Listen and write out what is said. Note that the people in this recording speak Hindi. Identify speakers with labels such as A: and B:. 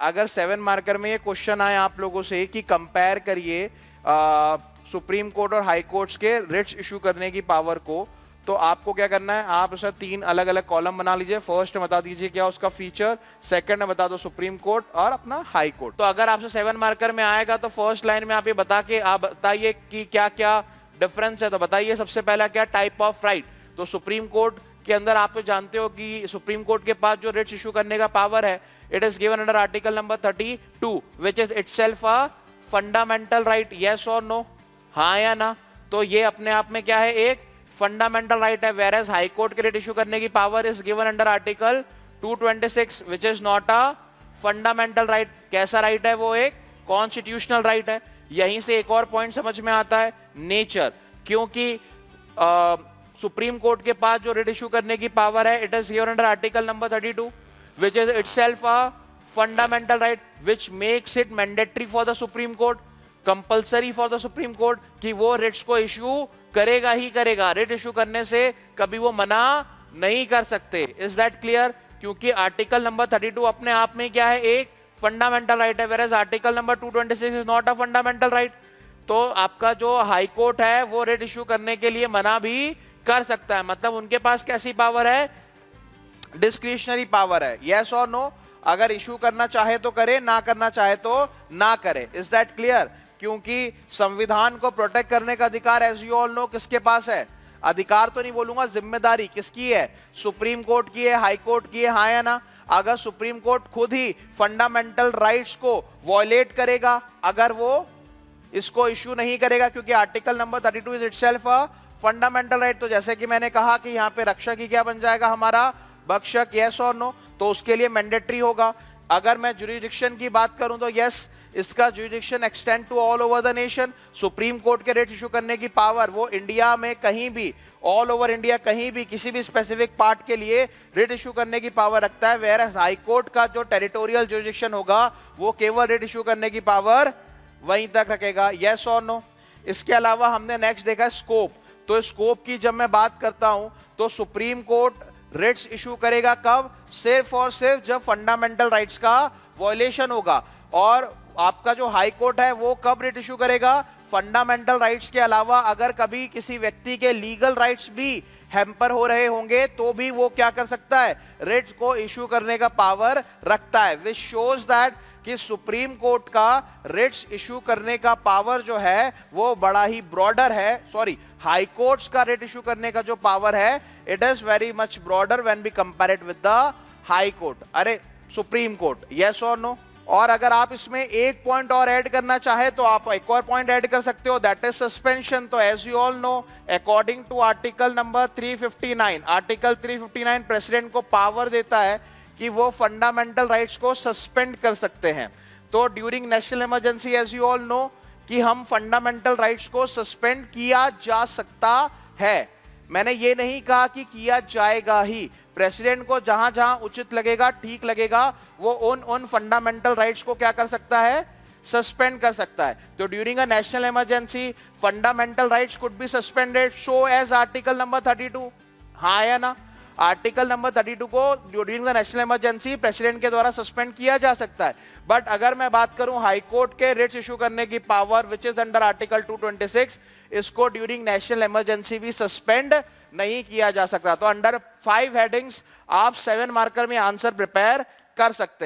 A: अगर 7 मार्कर में ये क्वेश्चन आए आप लोगों से कि कंपेयर करिए सुप्रीम कोर्ट और हाई कोर्ट्स के रिट्स इशू करने की पावर को, तो आपको क्या करना है, आप उसका 3 अलग अलग कॉलम बना लीजिए। फर्स्ट बता दीजिए क्या उसका फीचर, सेकंड में बता दो सुप्रीम कोर्ट और अपना हाई कोर्ट। तो अगर आपसे 7 मार्कर में आएगा तो फर्स्ट लाइन में आप ये आप बताइए कि क्या क्या डिफरेंस है। तो बताइए सबसे पहला क्या टाइप ऑफ राइट। तो सुप्रीम कोर्ट के अंदर आप तो जानते हो कि सुप्रीम कोर्ट के पास जो रिट्स इशू करने का पावर है, it is given under article number 32 which is itself a fundamental right. Yes और नो, हाँ या ना। तो ये अपने आप में क्या है, एक फंडामेंटल राइट है। वेयर एज हाई कोर्ट के रिट इशू करने की power is given under article 226 which is not a fundamental right. कैसा राइट है वो, एक कॉन्स्टिट्यूशनल राइट है। यहीं से एक और पॉइंट समझ में आता है, नेचर। क्योंकि सुप्रीम कोर्ट के पास जो रिट इशू करने की पावर है, it is given under article number 32 which is itself a fundamental right which makes it mandatory for the Supreme Court, compulsory for the Supreme Court कि वो रिट्स को इशू करेगा ही करेगा। रिट इशू करने से कभी वो मना नहीं कर सकते। Is that clear? क्योंकि आर्टिकल नंबर 32 अपने आप में क्या है, एक फंडामेंटल राइट है, whereas article number 226 is not a fundamental right. तो आपका जो हाई कोर्ट है वो रिट इशू करने के लिए मना भी कर सकता है। मतलब उनके पास कैसी पावर है, डिस्क्रिशनरी पावर है। यस और नो, अगर इशू करना चाहे तो करे, ना करना चाहे तो ना करे। Is that clear? क्योंकि संविधान को प्रोटेक्ट करने का अधिकार एज यू ऑल नो किसके पास है, अधिकार तो नहीं बोलूंगा, जिम्मेदारी किसकी है, सुप्रीम कोर्ट की है, हाई कोर्ट की है, हाँ या ना। अगर सुप्रीम कोर्ट खुद ही फंडामेंटल राइट्स को वॉयलेट करेगा, अगर वो इसको इशू नहीं करेगा, क्योंकि article number 32 is itself a fundamental right. तो जैसे कि मैंने कहा कि यहाँ पे रक्षक ही क्या बन जाएगा, हमारा बख्शक। यस और नो, तो उसके लिए मैंडेटरी होगा। अगर मैं जुरिडिक्शन की बात करूं तो यस, इसका jurisdiction extend to all over the nation. Supreme Court के रिट इशू करने की पावर वो इंडिया में कहीं भी, ऑल ओवर इंडिया कहीं भी, किसी भी स्पेसिफिक पार्ट के लिए रिट इशू करने की पावर रखता है। वेयर एज हाई कोर्ट का जो टेरिटोरियल जुरिडिक्शन होगा वो केवल रिट इशू करने की पावर वहीं तक रखेगा। यस और नो। इसके अलावा हमने नेक्स्ट देखा स्कोप। तो स्कोप की जब मैं बात करता हूं तो सुप्रीम कोर्ट रिट्स इशू करेगा कब, सिर्फ और सिर्फ जब फंडामेंटल राइट्स का वॉयलेशन होगा। और आपका जो हाई कोर्ट है वो कब रिट इशू करेगा, फंडामेंटल राइट्स के अलावा अगर कभी किसी व्यक्ति के लीगल राइट्स भी हैम्पर हो रहे होंगे तो भी वो क्या कर सकता है, रिट को इशू करने का पावर रखता है। विच शोज दैट कि सुप्रीम कोर्ट का रिट्स इशू करने का पावर जो है वो बड़ा ही ब्रॉडर है। सॉरी, हाई कोर्ट्स का रिट इशू करने का जो पावर है, it is very much broader when we compare it with the High Court, अरे सुप्रीम कोर्ट। यस और नो। और अगर आप इसमें एक पॉइंट और ऐड करना चाहे तो आप एक और पॉइंट ऐड कर सकते हो, दैट इज सस्पेंशन। तो as you all know, according to article number 359, article 359 president को पावर देता है कि वो फंडामेंटल राइट्स को सस्पेंड कर सकते हैं। तो during national emergency as you all know कि हम फंडामेंटल राइट्स को सस्पेंड किया जा सकता है। मैंने ये नहीं कहा कि किया जाएगा ही। प्रेसिडेंट को जहां जहां उचित लगेगा, ठीक लगेगा, वो उन फंडामेंटल राइट्स को क्या कर सकता है, सस्पेंड कर सकता है। तो during a national emergency fundamental rights could be suspended, so as article number 32, हाँ या ना। आर्टिकल नंबर 32 को during the national emergency president के द्वारा सस्पेंड किया जा सकता है। बट अगर मैं बात करूं हाई कोर्ट के रिट्स इशू करने की power which is under article 226, इसको ड्यूरिंग नेशनल इमरजेंसी भी सस्पेंड नहीं किया जा सकता। तो अंडर 5 हेडिंग्स आप 7 मार्कर में आंसर प्रिपेयर कर सकते हैं।